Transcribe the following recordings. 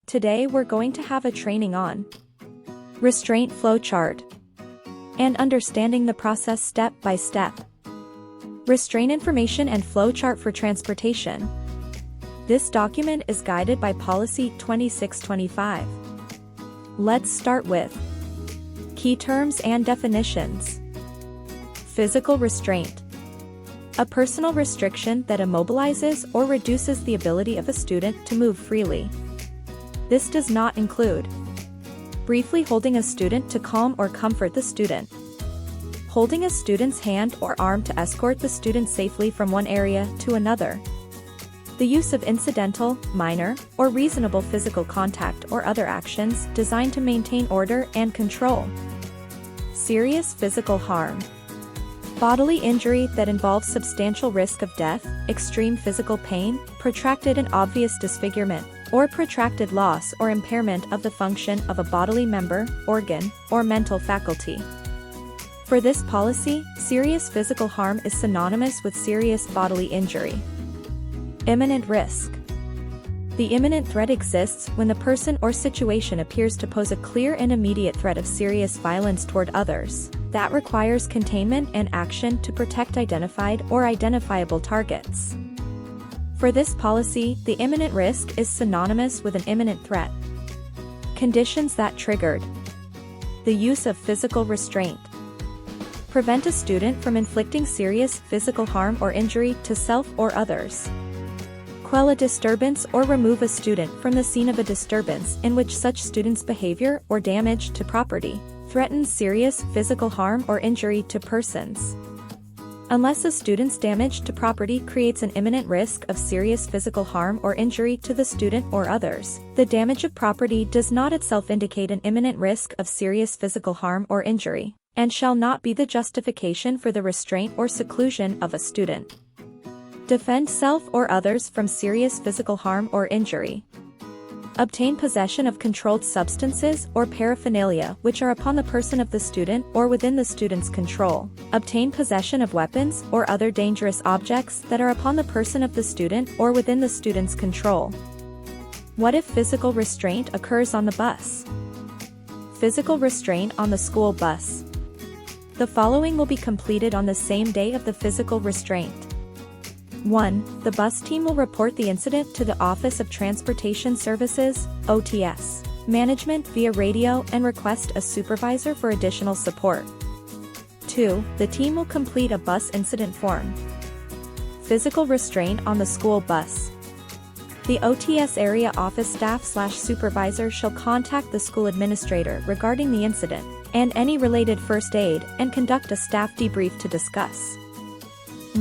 Today we're going to have a training on restraint flow chart and understanding the process step by step. Restraint information and flow chart for transportation. This document is guided by Policy 2625. Let's start with key terms and definitions. Physical restraint. A personal restriction that immobilizes or reduces the ability of a student to move freely. This does not include briefly holding a student to calm or comfort the student, holding a student's hand or arm to escort the student safely from one area to another, the use of incidental, minor, or reasonable physical contact or other actions designed to maintain order and control. Serious physical harm. Bodily injury that involves substantial risk of death, extreme physical pain, protracted and obvious disfigurement, or protracted loss or impairment of the function of a bodily member, organ, or mental faculty. For this policy, serious physical harm is synonymous with serious bodily injury. Imminent risk. The imminent threat exists when the person or situation appears to pose a clear and immediate threat of serious violence toward others that requires containment and action to protect identified or identifiable targets. For this policy, the imminent risk is synonymous with an imminent threat. Conditions that triggered the use of physical restraint. Prevent a student from inflicting serious physical harm or injury to self or others. Quell a disturbance or remove a student from the scene of a disturbance in which such student's behavior or damage to property threatens serious physical harm or injury to persons. Unless a student's damage to property creates an imminent risk of serious physical harm or injury to the student or others, the damage of property does not itself indicate an imminent risk of serious physical harm or injury, and shall not be the justification for the restraint or seclusion of a student. Defend self or others from serious physical harm or injury. Obtain possession of controlled substances or paraphernalia which are upon the person of the student or within the student's control. Obtain possession of weapons or other dangerous objects that are upon the person of the student or within the student's control. What if physical restraint occurs on the bus? Physical restraint on the school bus. The following will be completed on the same day of the physical restraint. 1. The bus team will report the incident to the Office of Transportation Services, OTS, management via radio and request a supervisor for additional support. 2. The team will complete a bus incident form. Physical restraint on the school bus. The OTS area office staff/supervisor shall contact the school administrator regarding the incident and any related first aid and conduct a staff debrief to discuss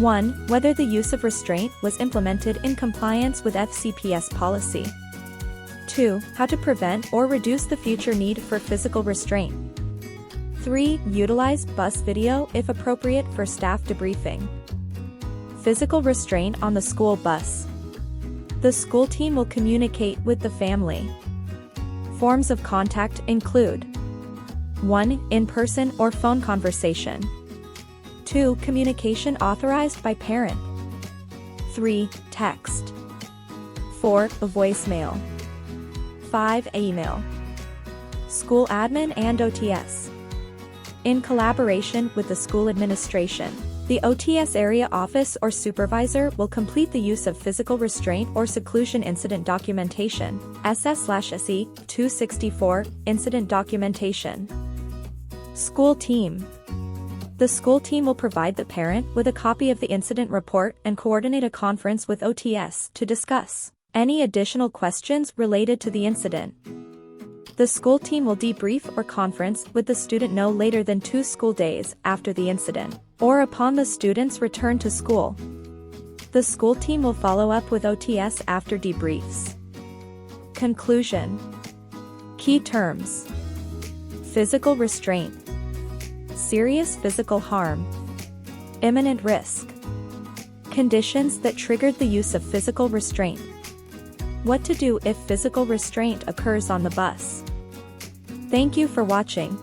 1. Whether the use of restraint was implemented in compliance with FCPS policy. 2. How to prevent or reduce the future need for physical restraint. 3. Utilize bus video if appropriate for staff debriefing. Physical restraint on the school bus. The school team will communicate with the family. Forms of contact include 1. In-person or phone conversation. 2. Communication authorized by parent. 3. Text. 4. A voicemail. 5. Email. School admin and OTS. In collaboration with the school administration, the OTS area office or supervisor will complete the use of physical restraint or seclusion incident documentation, SS/SE 264, incident documentation. School team. The school team will provide the parent with a copy of the incident report and coordinate a conference with OTS to discuss any additional questions related to the incident. The school team will debrief or conference with the student no later than 2 school days after the incident, or upon the student's return to school. The school team will follow up with OTS after debriefs. Conclusion. Key terms. Physical restraint. Serious physical harm. Imminent risk. Conditions that triggered the use of physical restraint. What to do if physical restraint occurs on the bus. Thank you for watching.